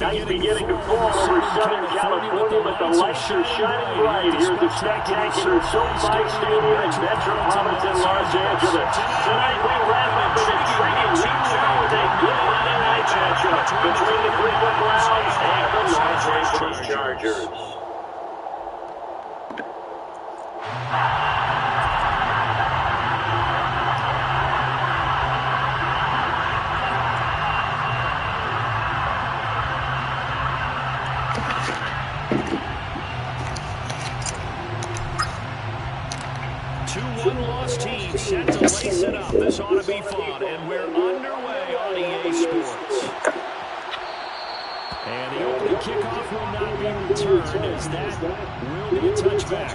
Nice beginning to fall over Southern California, but the lights are shining bright. Here's the spectacular SoFi Stadium in metropolitan Los Angeles. Tonight we wrap up an intriguing week 2 with a good Monday night matchup between the Cleveland Browns and the Los Angeles Chargers. One-loss team set to lace it up. This ought to be fun, and we're underway on EA Sports. And the opening kickoff will not be returned, as that will be a touchback.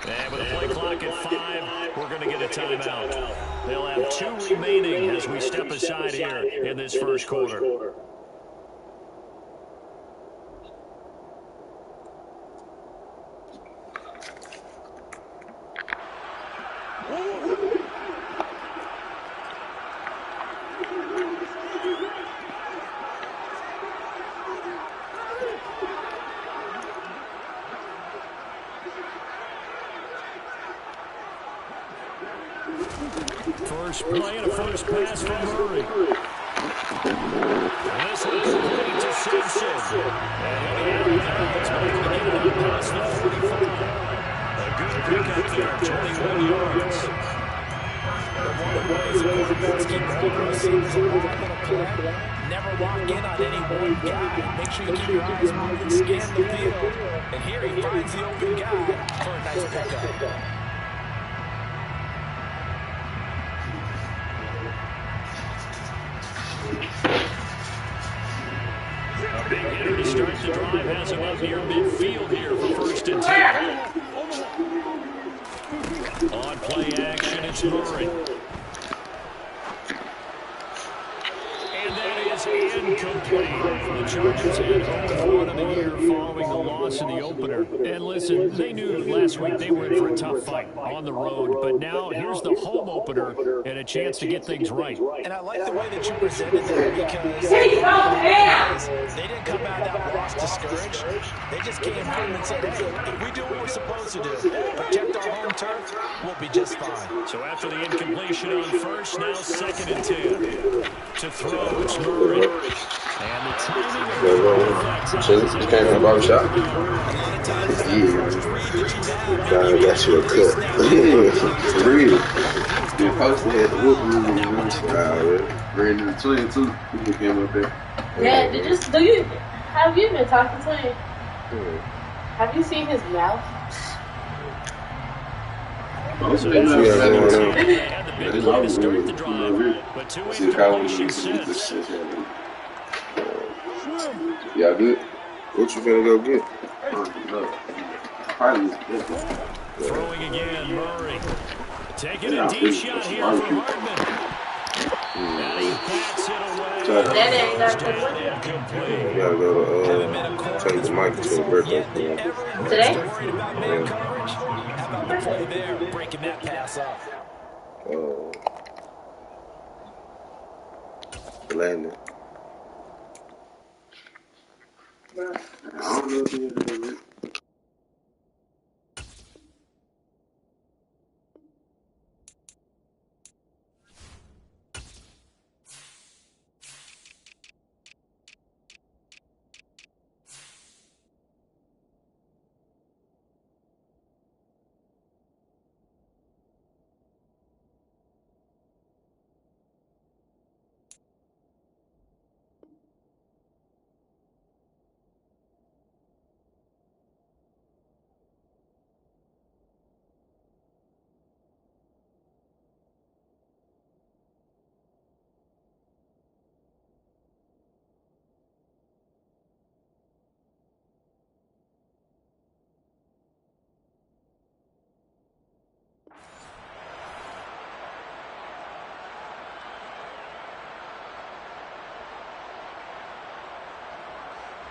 And with a play clock at 5, we're going to get a timeout. They'll have 2 remaining as we step aside here in this first quarter. First play and a first pass from Murray. This will complete to Simpson. And he'll be out of bounds, but he'll get it out past the 45. A good pickup there, 21 yards. One of the ways the quarterbacks keep all receivers alive on a play, never lock in on any one guy. Make sure you keep your eyes moving, scan the field. And here he finds the open guy for a nice pickup. A big hitter to start the drive has him up near midfield here for 1st and 10. On play action, it's Murray. And that is incomplete. The Chargers had 0-1 in the year following the loss in the opener. And listen, they knew last week they were in for a tough fight on the road. But now here's the home opener and a chance to get things right. And I like the way that you presented that because they didn't come out of that loss discouraged. They just came home and said, hey, if we do what we're supposed to do, protect our home turf, we'll be just fine. So after the incompletion on first, now 2nd and 10. To throw, it's Murray. And the timing of the You came from the barbershop? Yeah. Got you a cut. For real. You posted at the whoop room. Ran in the twin, too. You came up there. Yeah, have you been talking to him? Have you seen his mouth? So that's and the big play to start the drive. But 2 incompletions since. Y'all good? What you finna go get? Throwing again, Murray. Taking a deep shot here for Hardman. And he bats it away. That ain't Incomplete. Gotta go take the mic to the birthday. Today? How about the play there, breaking that pass up? Landon. I don't know if you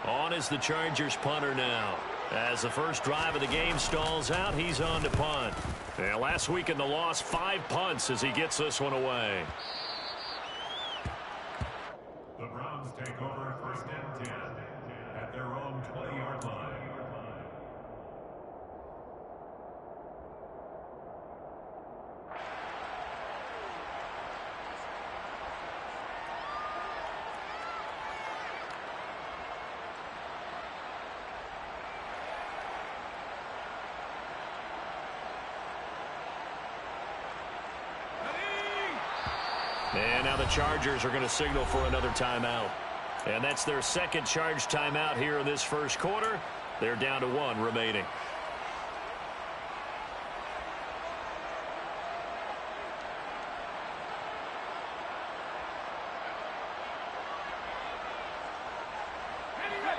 On is the Chargers punter now. As the first drive of the game stalls out, he's on to punt. And last week in the loss, 5 punts as he gets this one away. The Browns take over 1st and 10 at their own 20-yard line. And now the Chargers are going to signal for another timeout. And that's their second charge timeout here in this first quarter. They're down to 1 remaining.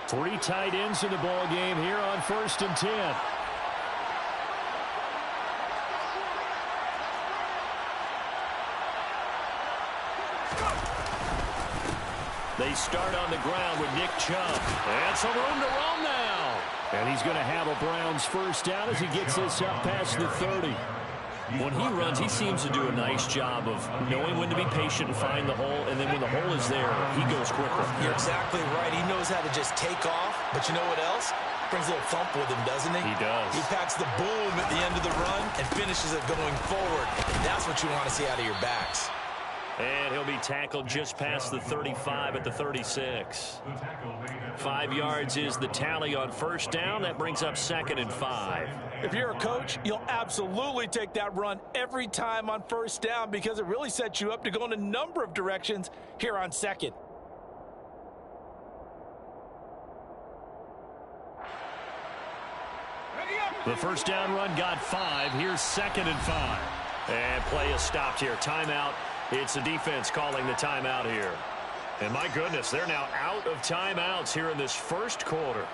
Three tight ends in the ball game here on 1st and 10. They start on the ground with Nick Chubb. And some room to roam now. And he's going to have a Browns first down as he gets this up past the 30. When he runs, he seems to do a nice job of knowing when to be patient and find the hole. And then when the hole is there, he goes quickly. You're exactly right. He knows how to just take off. But you know what else? Brings a little thump with him, doesn't he? He does. He packs the boom at the end of the run and finishes it going forward. That's what you want to see out of your backs. And he'll be tackled just past the 35 at the 36. 5 yards is the tally on first down. That brings up 2nd and 5. If you're a coach, you'll absolutely take that run every time on first down because it really sets you up to go in a number of directions here on 2nd. The first down run got 5. Here's 2nd and 5. And play is stopped here. Timeout. It's the defense calling the timeout here. And my goodness, they're now out of timeouts here in this first quarter.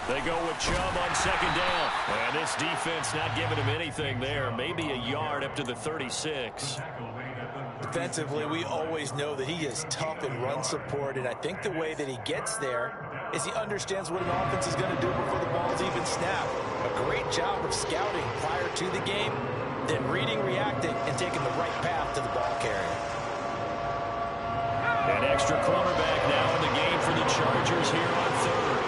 They go with Chubb on 2nd down. And this defense not giving him anything there. Maybe a yard up to the 36. Defensively, we always know that he is tough in run support, and I think the way that he gets there is he understands what an offense is going to do before the ball's even snapped. A great job of scouting prior to the game, then reading, reacting, and taking the right path to the ball carrier. An extra cornerback now in the game for the Chargers here on 3rd.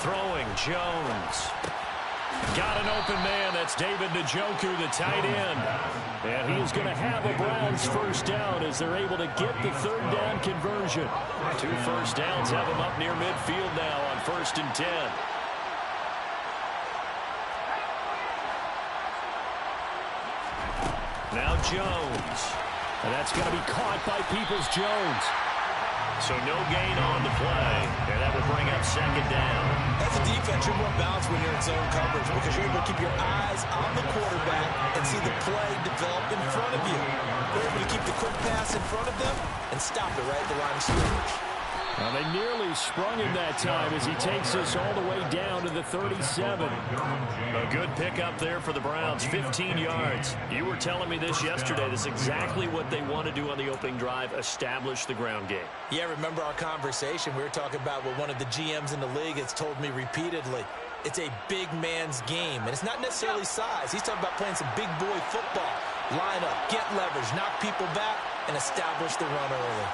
Throwing, Jones. Got an open man. That's David Njoku, the tight end. And he is going to have a Browns first down as they're able to get the 3rd down conversion. 2 first downs have him up near midfield now on 1st and 10. Now Jones. And that's going to be caught by Peoples-Jones. So no gain on the play, and that will bring up 2nd down. As a defense, you're more balanced when you're in zone coverage because you're able to keep your eyes on the quarterback and see the play develop in front of you. You're able to keep the quick pass in front of them and stop it right at the line of scrimmage. Well, they nearly sprung him that time as he takes us all the way down to the 37. A good pickup there for the Browns, 15 yards. You were telling me this yesterday. This is exactly what they want to do on the opening drive, establish the ground game. Yeah, remember our conversation? We were talking about what one of the GMs in the league has told me repeatedly. It's a big man's game, and it's not necessarily size. He's talking about playing some big boy football. Line up, get leverage, knock people back, and establish the run early.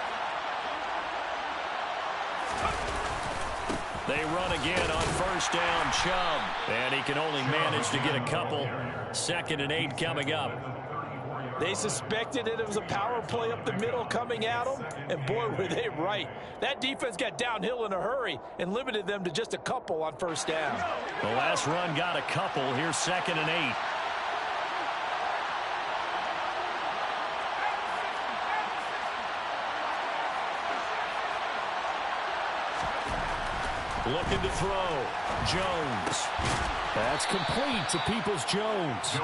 They run again on first down, Chubb. And he can only manage to get a couple. 2nd and 8 coming up. They suspected it was a power play up the middle coming at them, and boy, were they right. That defense got downhill in a hurry and limited them to just a couple on first down. The last run got a couple. Here's 2nd and 8. Looking to throw. Jones. That's complete to Peoples-Jones.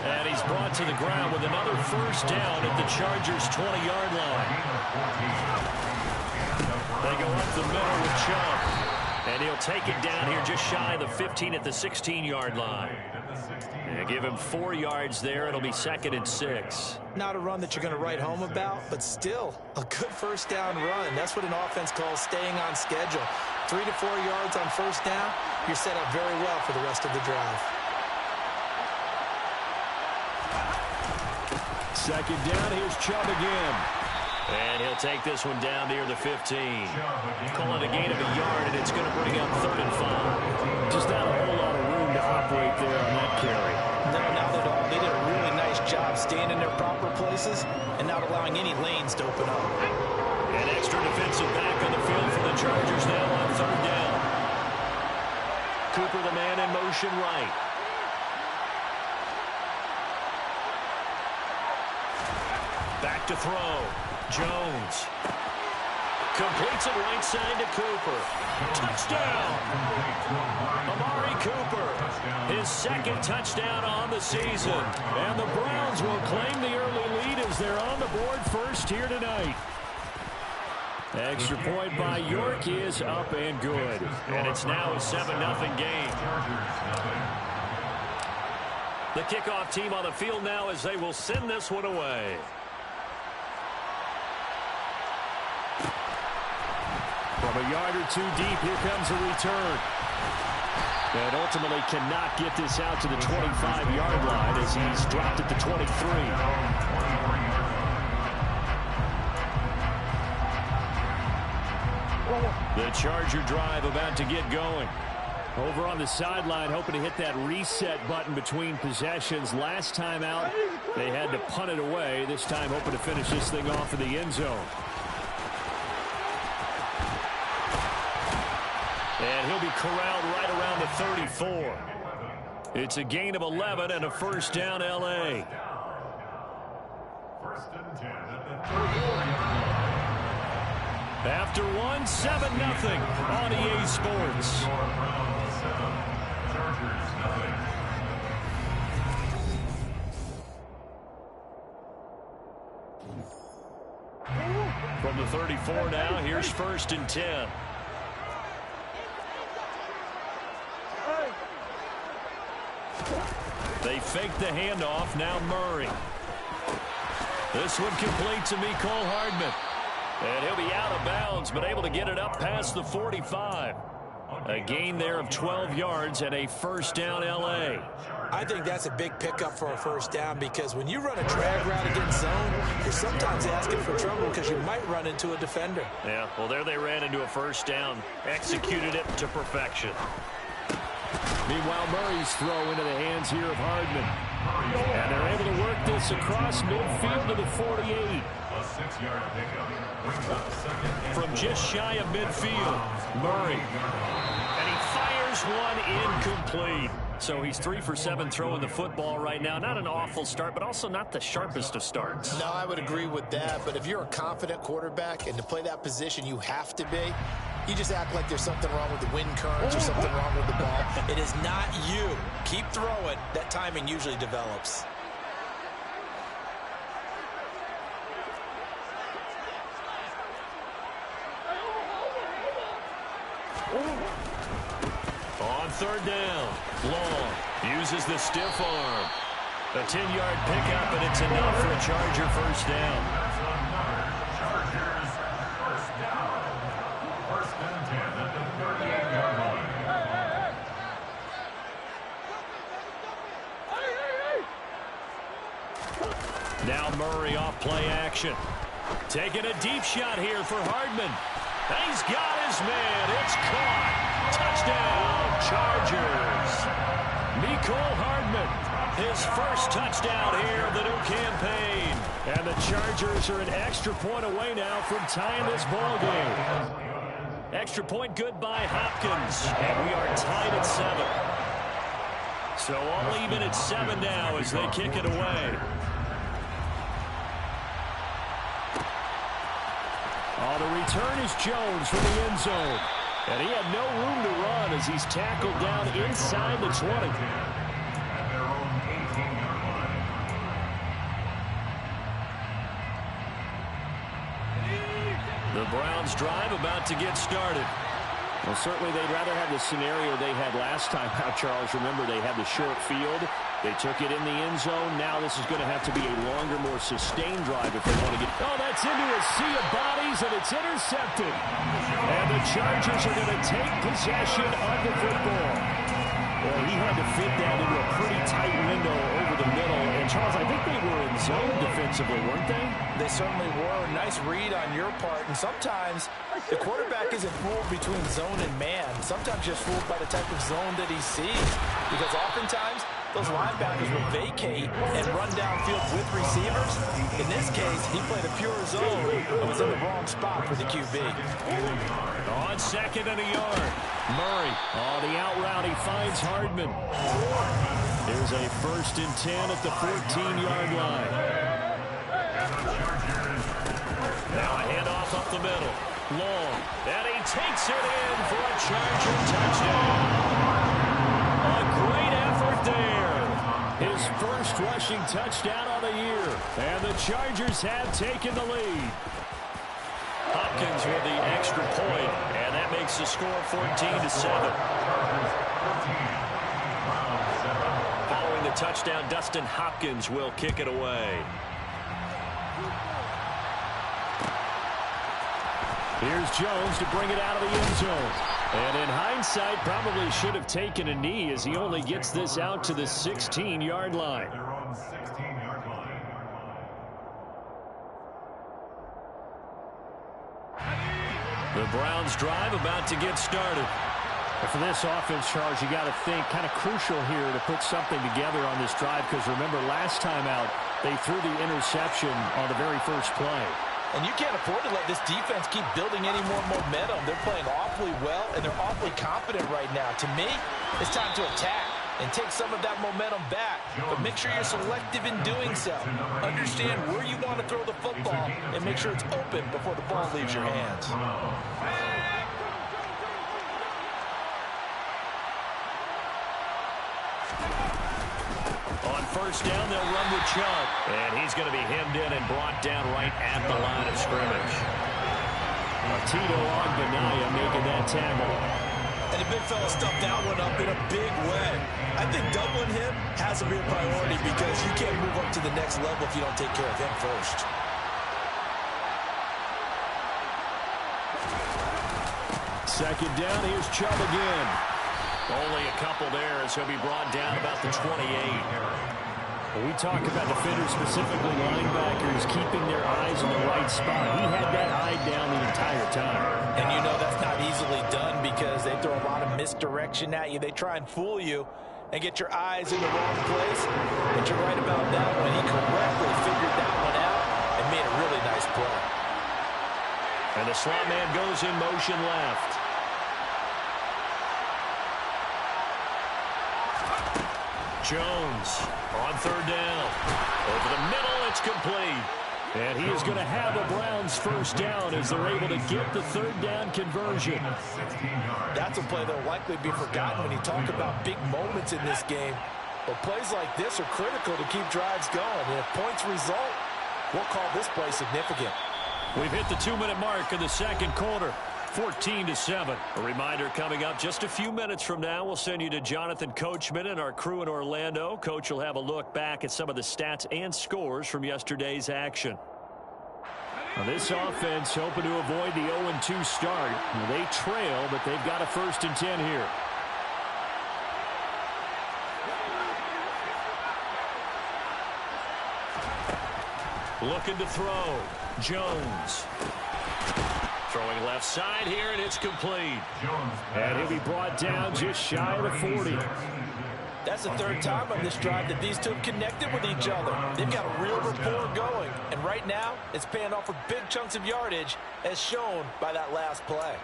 And he's brought to the ground with another first down at the Chargers' 20-yard line. They go up the middle with Chubb. And he'll take it down here just shy of the 15 at the 16-yard line. And give him 4 yards there. It'll be 2nd and 6. Not a run that you're going to write home about, but still a good first down run. That's what an offense calls staying on schedule. 3 to 4 yards on first down, you're set up very well for the rest of the drive. 2nd down, here's Chubb again. And he'll take this one down near the 15. Call it a gain of a yard, and it's going to bring up 3rd and 5. Just not a whole lot of room to operate there on that carry. No, not at all. They did a really nice job staying in their proper places and not allowing any lanes to open up. An extra defensive back on the field for the Chargers now on 3rd down. Cooper, the man in motion right. Back to throw. Jones. Completes it right side to Cooper. Touchdown! Amari Cooper. His 2nd touchdown on the season. And the Browns will claim the early lead as they're on the board first here tonight. Extra point by York is up and good. And it's now a 7-0 game. The kickoff team on the field now as they will send this one away. From a yard or 2 deep, here comes a return. And ultimately cannot get this out to the 25-yard line as he's dropped at the 23. The Charger drive about to get going. Over on the sideline, hoping to hit that reset button between possessions. Last time out, they had to punt it away. This time, hoping to finish this thing off in the end zone. And he'll be corralled right around the 34. It's a gain of 11 and a first down, L.A. 1st and 10 at the 34-yard line. After 1, 7-0 on EA Sports. From the 34 now, here's 1st and 10. They fake the handoff. Now Murray. This one complete to Mecole Hardman. And he'll be out of bounds, but able to get it up past the 45. A gain there of 12 yards and a first down, L.A. I think that's a big pickup for a first down because when you run a drag route against zone, you're sometimes asking for trouble because you might run into a defender. Yeah, well, there they ran into a first down. Executed it to perfection. Meanwhile, Murray's throw into the hands here of Hardman. And they're able to work this across midfield to the 48. A 6-yard pickup brings up 2nd. From just shy of midfield, Murray. And he fires one incomplete. So he's 3 for 7 throwing the football right now. Not an awful start, but also not the sharpest of starts. No, I would agree with that. But if you're a confident quarterback and to play that position you have to be, you just act like there's something wrong with the wind currents or something wrong with the ball. It is not you. Keep throwing. That timing usually develops. On 3rd down, Long uses the stiff arm. A 10-yard pickup, and it's enough for a Charger first down. That's another Chargers first down. 1st and 10 at the 38-yard line. Now Murray off play action. Taking a deep shot here for Hardman. He's got his man. It's caught. Touchdown, Chargers. Mecole Hardman, his first touchdown here of the new campaign. And the Chargers are an extra point away now from tying this ball game. Extra point good by Hopkins. And we are tied at 7. So all even at 7 now as they kick it away. The return is Jones from the end zone. And he had no room to run as he's tackled down inside the 20. At their own 18-yard line. The Browns drive about to get started. Well, certainly they'd rather have the scenario they had last time out, Charles. Remember, they had the short field. They took it in the end zone. Now this is going to have to be a longer, more sustained drive if they want to get... Oh, that's into a sea of bodies, and it's intercepted. And the Chargers are going to take possession of the football. Well, he had to fit that into a pretty tight window over the middle. And, Charles, I think they were in zone defensively, weren't they? They certainly were. Nice read on your part. And sometimes the quarterback isn't fooled between zone and man. Sometimes just fooled by the type of zone that he sees. Because oftentimes those linebackers will vacate and run downfield with receivers. In this case, he played a pure zone and was in the wrong spot for the QB. On 2nd and a yard. Murray on the out route. He finds Hardman. Here's a 1st and 10 at the 14-yard line. Now a handoff up the middle. Long. And he takes it in for a Charger touchdown. A great effort there. His first rushing touchdown of the year. And the Chargers have taken the lead. Hopkins with the extra point, and that makes the score 14-7. Following the touchdown, Dustin Hopkins will kick it away. Here's Jones to bring it out of the end zone. And in hindsight, probably should have taken a knee as he only gets this out to the 16-yard line. Their own 16-yard line. The Browns drive about to get started. But for this offense, Charles, you got to think kind of crucial here to put something together on this drive because remember last time out they threw the interception on the very first play. And you can't afford to let this defense keep building any more momentum. They're playing awfully well, and they're awfully confident right now. To me, it's time to attack and take some of that momentum back. But make sure you're selective in doing so. Understand where you want to throw the football and make sure it's open before the ball leaves your hands. On 1st down, they'll run with Chubb. And he's going to be hemmed in and brought down right at the line of scrimmage. Tito Ogbenaya making that tackle. And the big fella stuffed that one up in a big way. I think doubling him has to be a priority because you can't move up to the next level if you don't take care of him first. Second down, here's Chubb again. Only a couple there as he'll be brought down about the 28. When we talk about defenders, specifically linebackers, keeping their eyes in the right spot. He had that eye down the entire time. And you know that's not easily done because they throw a lot of misdirection at you. They try and fool you and get your eyes in the wrong place. But you're right about that one. He correctly figured that one out and made a really nice play. And the slot man goes in motion left. Jones on 3rd down. Over the middle, it's complete. And he is going to have the Browns 1st down as they're able to get the 3rd down conversion. That's a play that will likely be forgotten when you talk about big moments in this game. But plays like this are critical to keep drives going. And if points result, we'll call this play significant. We've hit the 2-minute mark in the second quarter. 14-7. A reminder coming up just a few minutes from now. We'll send you to Jonathan Coachman and our crew in Orlando. Coach will have a look back at some of the stats and scores from yesterday's action. Now this offense hoping to avoid the 0-2 start. They trail, but they've got a 1st and 10 here. Looking to throw. Jones. Throwing left side here, and it's complete. And he'll be brought down just shy of the 40. That's the 3rd time on this drive that these two have connected with each other. They've got a real rapport going. And right now, it's paying off for big chunks of yardage, as shown by that last play.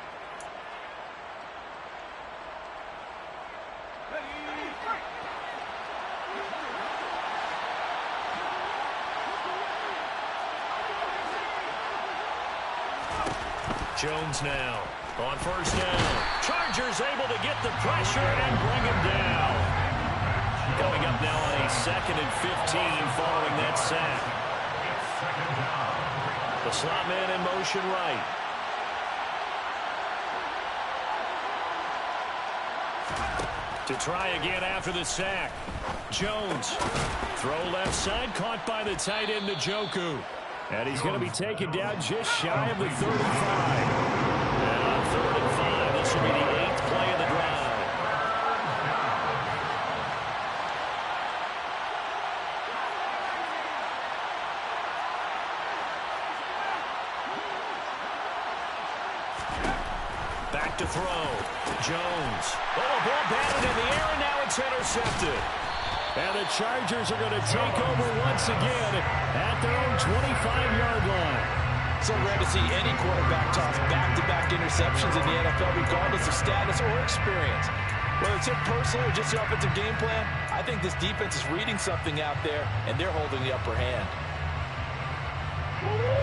Jones now. On first down, Chargers able to get the pressure and bring him down. Coming up now on a 2nd and 15 following that sack. The slot man in motion right. To try again after the sack. Jones. Throw left side, caught by the tight end, Njoku. And he's going to be taken down just shy of the 35. And on 3rd and 5, this will be the 8th play of the drive. Back to throw. Jones. Oh, ball batted in the air, and now it's intercepted. And the Chargers are going to take over once again at their own 25-yard line. So rare to see any quarterback toss back-to-back interceptions in the NFL, regardless of status or experience. Whether it's hit personally or just the offensive game plan, I think this defense is reading something out there, and they're holding the upper hand.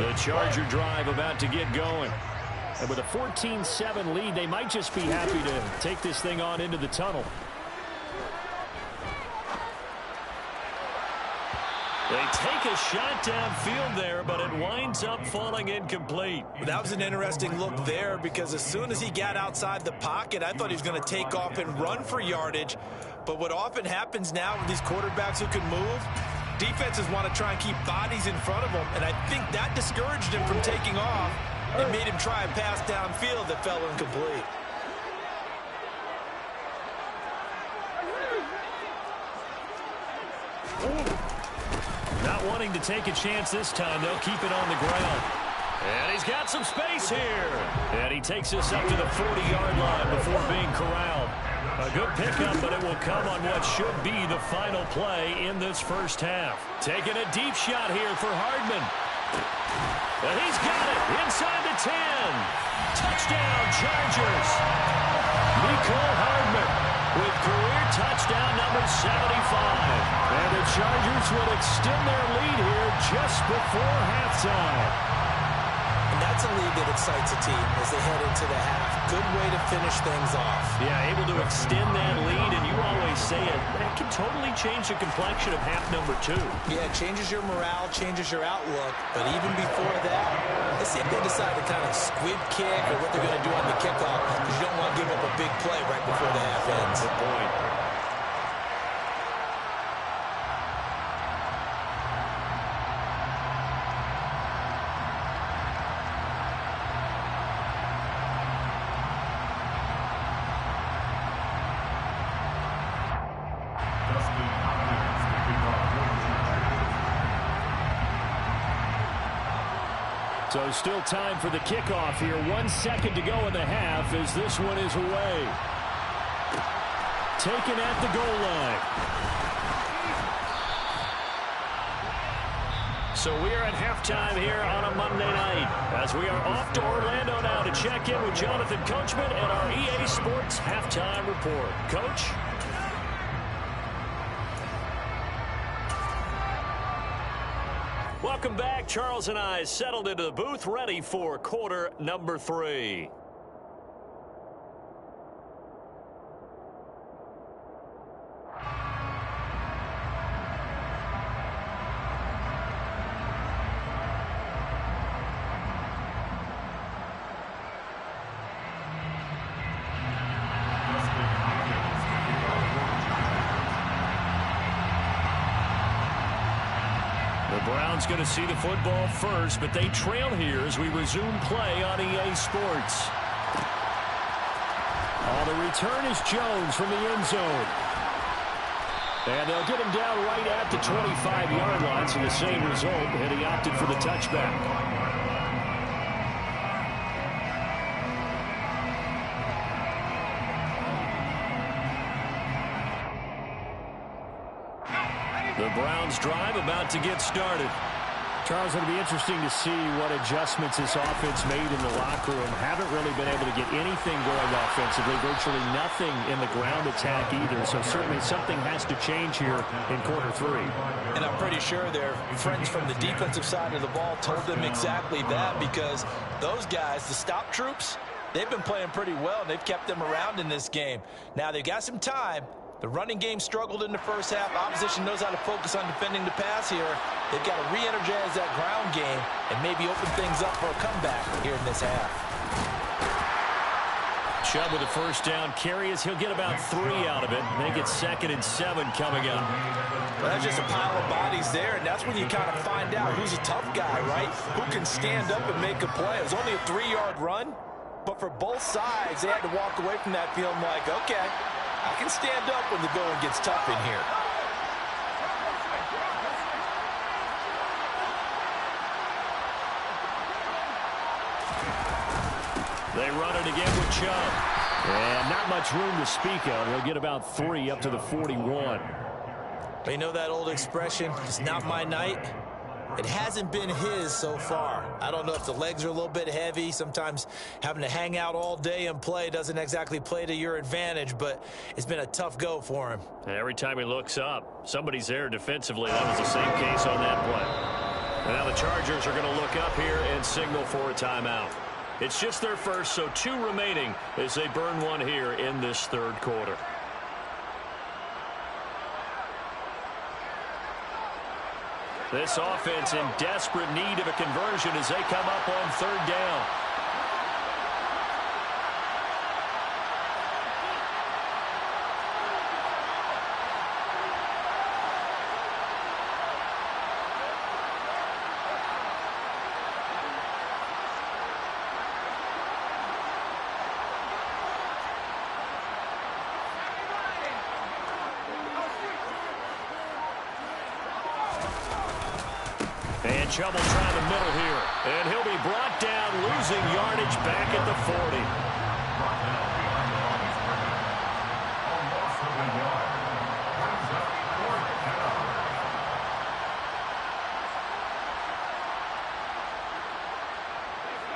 The Charger drive about to get going. And with a 14-7 lead, they might just be happy to take this thing on into the tunnel. They take a shot downfield there, but it winds up falling incomplete. That was an interesting look there because as soon as he got outside the pocket, I thought he was going to take off and run for yardage. But what often happens now with these quarterbacks who can move, defenses want to try and keep bodies in front of them, and I think that discouraged him from taking off. It made him try a pass downfield that fell incomplete. Not wanting to take a chance this time, they'll keep it on the ground. And he's got some space here. And he takes us up to the 40-yard line before being corralled. A good pickup, but it will come on what should be the final play in this first half. Taking a deep shot here for Hardman. And he's got it inside the 10. Touchdown, Chargers. Nicole Hardman with career touchdown number 75. And the Chargers will extend their lead here just before halftime. And that's a lead that excites a team as they head into the half. Good way to finish things off. Yeah, able to extend that lead, and you always say it, that can totally change the complexion of half number 2. Yeah, it changes your morale, changes your outlook. But even before that, let's see if they decide to kind of squib kick or what they're going to do on the kickoff, because you don't want to give up a big play right before the half ends. Good point. So still time for the kickoff here. 1 second to go in the half as this one is away. Taken at the goal line. So we are at halftime here on a Monday night as we are off to Orlando now to check in with Jonathan Coachman and our EA Sports Halftime Report. Coach? Welcome back. Charles and I settled into the booth, ready for quarter number 3. Brown's going to see the football first, but they trail here as we resume play on EA Sports. The return is Jones from the end zone. And they'll get him down right at the 25-yard line, so the same result, and he opted for the touchback. The Browns drive about to get started. Charles, it'll be interesting to see what adjustments this offense made in the locker room. Haven't really been able to get anything going offensively, virtually nothing in the ground attack either. So certainly something has to change here in quarter 3. And I'm pretty sure their friends from the defensive side of the ball told them exactly that, because those guys, the stop troops, they've been playing pretty well, and they've kept them around in this game. Now, they've got some time. The running game struggled in the first half. Opposition knows how to focus on defending the pass here. They've got to re-energize that ground game and maybe open things up for a comeback here in this half. Chubb with a first down carry as he'll get about 3 out of it. Make it 2nd and 7 coming up. Well, that's just a pile of bodies there, and that's when you kind of find out who's a tough guy, right? Who can stand up and make a play. It was only a 3-yard run, but for both sides, they had to walk away from that feeling like, okay, I can stand up when the going gets tough in here. They run it again with Chubb. And not much room to speak of. He'll get about 3 up to the 41. You know that old expression, it's not my night? It hasn't been his so far. I don't know if the legs are a little bit heavy. Sometimes having to hang out all day and play doesn't exactly play to your advantage, but it's been a tough go for him. Every time he looks up, somebody's there defensively. That was the same case on that play. And now the Chargers are going to look up here and signal for a timeout. It's just their first, so 2 remaining as they burn 1 here in this 3rd quarter. This offense in desperate need of a conversion as they come up on 3rd down. And Chubb will try the middle here. And he'll be brought down, losing yardage back at the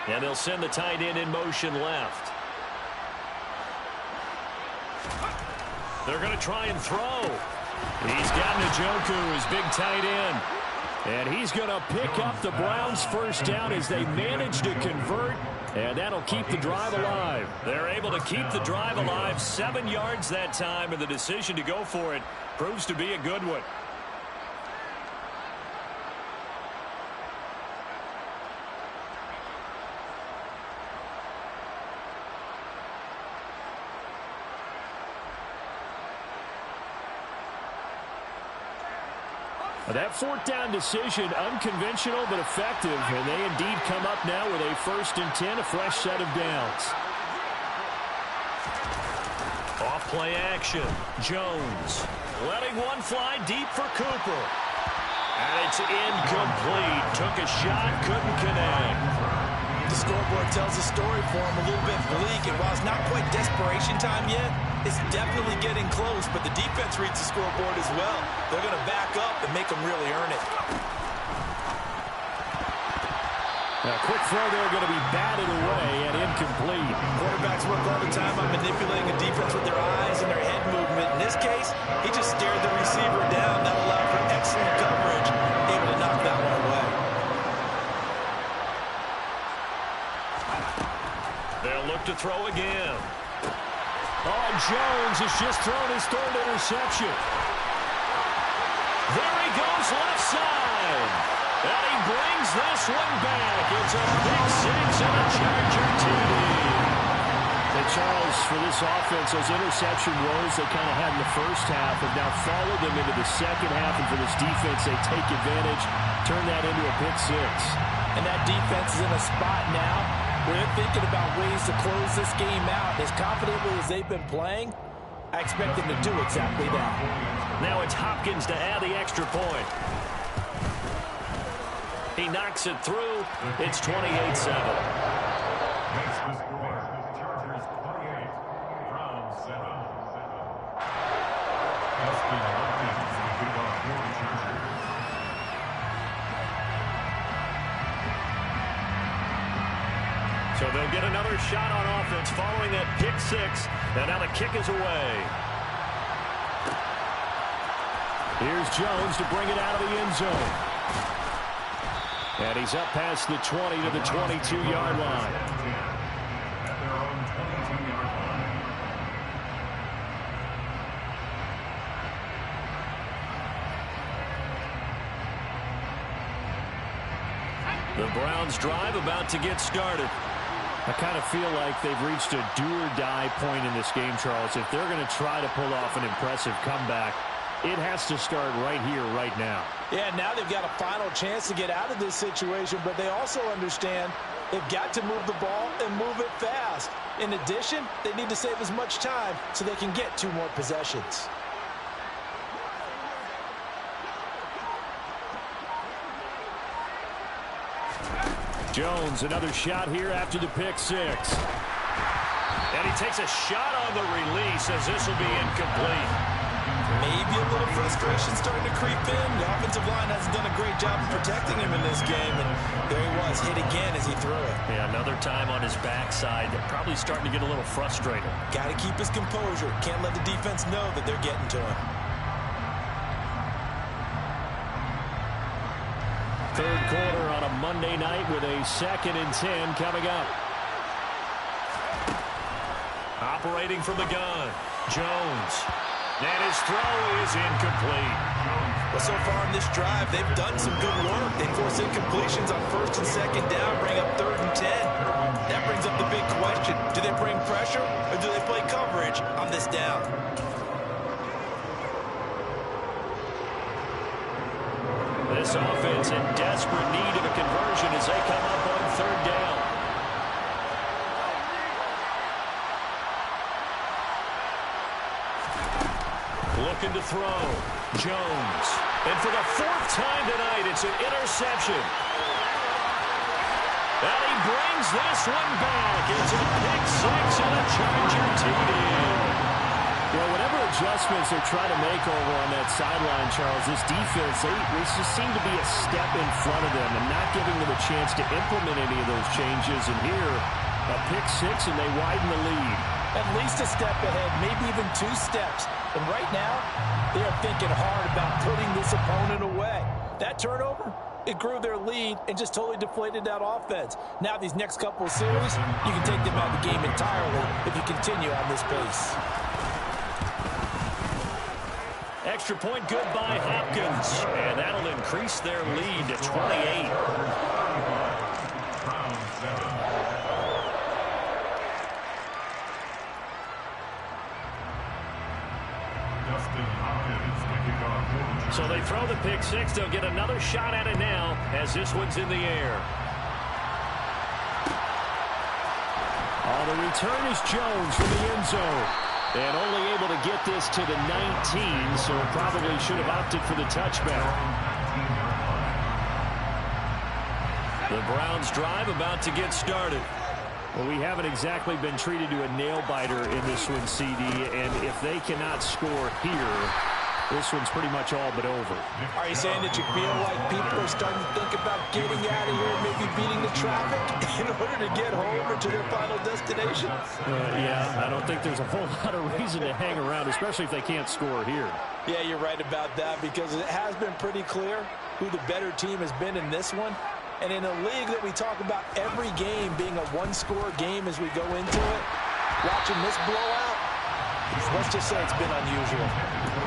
40. And they'll send the tight end in motion left. They're going to try and throw. He's got Njoku, his big tight end. And he's going to pick up the Browns' first down as they manage to convert, and that'll keep the drive alive. They're able to keep the drive alive, 7 yards that time, and the decision to go for it proves to be a good one. That 4th down decision, unconventional but effective, and they indeed come up now with a 1st and 10, a fresh set of downs. Off play action, Jones letting one fly deep for Cooper. And it's incomplete. Took a shot, couldn't connect. The scoreboard tells a story for him, a little bit bleak, and while it's not quite desperation time yet, it's definitely getting close, but the defense reads the scoreboard as well. They're going to back up and make them really earn it. A quick throw there going to be batted away and incomplete. Quarterbacks work all the time on manipulating a defense with their eyes and their head movement. In this case, he just stared the receiver down. That allowed for excellent coverage, able to knock that one away. They'll look to throw again. Oh, Jones has just thrown his 3rd interception. There he goes left side. And he brings this one back. It's a big 6 and a Charger TD. And Charles, for this offense, those interception woes they kind of had in the first half have now followed them into the second half. And for this defense, they take advantage, turn that into a pick 6. And that defense is in a spot now where they're thinking about ways to close this game out. As confidently as they've been playing, I expect them to do exactly that. Now it's Hopkins to add the extra point. He knocks it through. It's 28-7. Makes the score. Chargers 28, Browns 7. Justin Hopkins will kick off for the Chargers. So they'll get another shot on offense following that pick 6. And now the kick is away. Here's Jones to bring it out of the end zone. And he's up past the 20 to the 22-yard line. At their own The Browns drive about to get started. I kind of feel like they've reached a do-or-die point in this game, Charles. If they're going to try to pull off an impressive comeback, it has to start right here, right now. Yeah, now they've got a final chance to get out of this situation, but they also understand they've got to move the ball and move it fast. In addition, they need to save as much time so they can get 2 more possessions. Jones, another shot here after the pick 6. And he takes a shot on the release as this will be incomplete. Maybe a little frustration starting to creep in. The offensive line hasn't done a great job of protecting him in this game, and there he was, hit again as he threw it. Yeah, another time on his backside. Probably starting to get a little frustrated. Got to keep his composure. Can't let the defense know that they're getting to him. Third quarter on a Monday night with a 2nd and 10 coming up. Operating from the gun, Jones. And his throw is incomplete. Well, so far in this drive, they've done some good work. They force incompletions on 1st and 2nd down, bring up 3rd and 10. That brings up the big question. Do they bring pressure or do they play coverage on this down? This offense in desperate need of a conversion as they come up on 3rd down. Looking to throw. Jones. And for the 4th time tonight, it's an interception. And he brings this one back. It's a pick 6 and a Charger TD. Well, whatever adjustments they're trying to make over on that sideline, Charles, this defense, they just seem to be a step in front of them and not giving them a chance to implement any of those changes. And here, a pick 6, and they widen the lead. At least a step ahead, maybe even 2 steps. And right now, they are thinking hard about putting this opponent away. That turnover, it grew their lead and just totally deflated that offense. Now these next couple of series, you can take them out of the game entirely if you continue on this pace. Extra point good by Hopkins. And that'll increase their lead to 28. So they throw the pick 6. They'll get another shot at it now as this one's in the air. The return is Jones from the end zone. And only able to get this to the 19, so probably should have opted for the touchback. The Browns drive about to get started. Well, we haven't exactly been treated to a nail-biter in this one, CD, and if they cannot score here, this one's pretty much all but over. Are you saying that you feel like people are starting to think about getting out of here, maybe beating the traffic in order to get home or to their final destination? Yeah, I don't think there's a whole lot of reason to hang around, especially if they can't score here. Yeah, you're right about that because it has been pretty clear who the better team has been in this one. And in a league that we talk about every game being a one-score game as we go into it, watching this blowout, let's just say it's been unusual.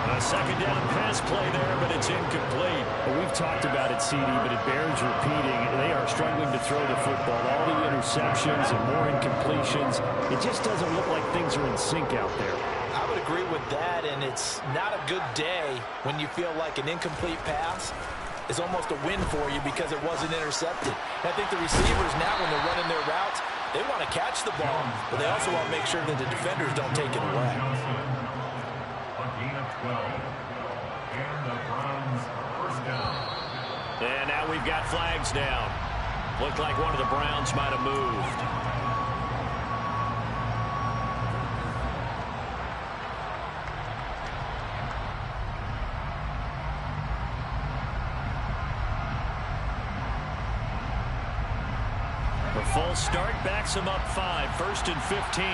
A 2nd down pass play there, but it's incomplete. Well, we've talked about it, CD, but it bears repeating. They are struggling to throw the football. All the interceptions and more incompletions. It just doesn't look like things are in sync out there. I would agree with that, and it's not a good day when you feel like an incomplete pass is almost a win for you because it wasn't intercepted. And I think the receivers now, when they're running their routes, they want to catch the ball, but they also want to make sure that the defenders don't take it away. And now we've got flags down. Looked like one of the Browns might have moved. The full start backs him up 5, 1st and 15.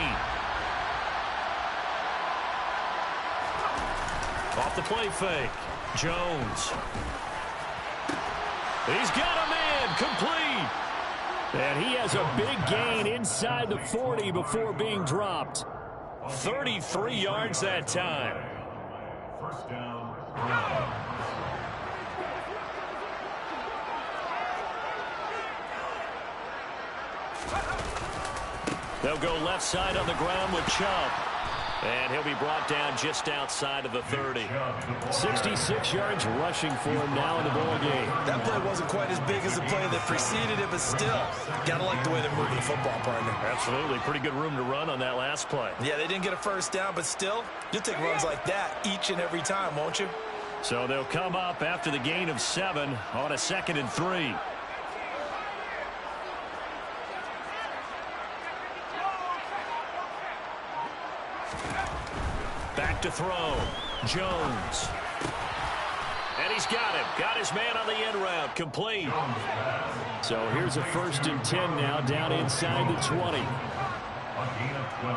Off the play fake. Jones. He's got a man complete. And he has a big gain inside the 40 before being dropped. 33 yards that time. 1st down. They'll go left side on the ground with Chubb. And he'll be brought down just outside of the 30. 66 yards rushing for him now in the ball game. That play wasn't quite as big as the play that preceded it, but still, gotta like the way they're moving the football, partner. Absolutely. Pretty good room to run on that last play. Yeah, they didn't get a first down, but still, you'll take runs like that each and every time, won't you? So they'll come up after the gain of 7 on a 2nd and 3. Back to throw. Jones. And he's got him. Got his man on the end route. Complete. So here's a 1st and 10 now down inside the 20. A gain of 12.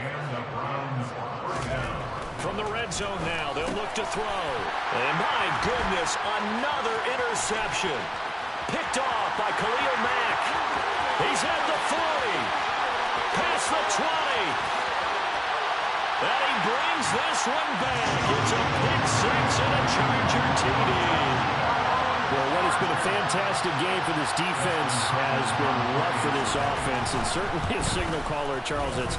And the Browns are down. From the red zone now, they'll look to throw. And my goodness, another interception. Picked off by Khalil Mack. He's at the 40. Past the 20. And he brings this one back. It's a pick 6 and a Charger TD. Well, what has been a fantastic game for this defense has been rough for this offense, and certainly a signal caller, Charles, that's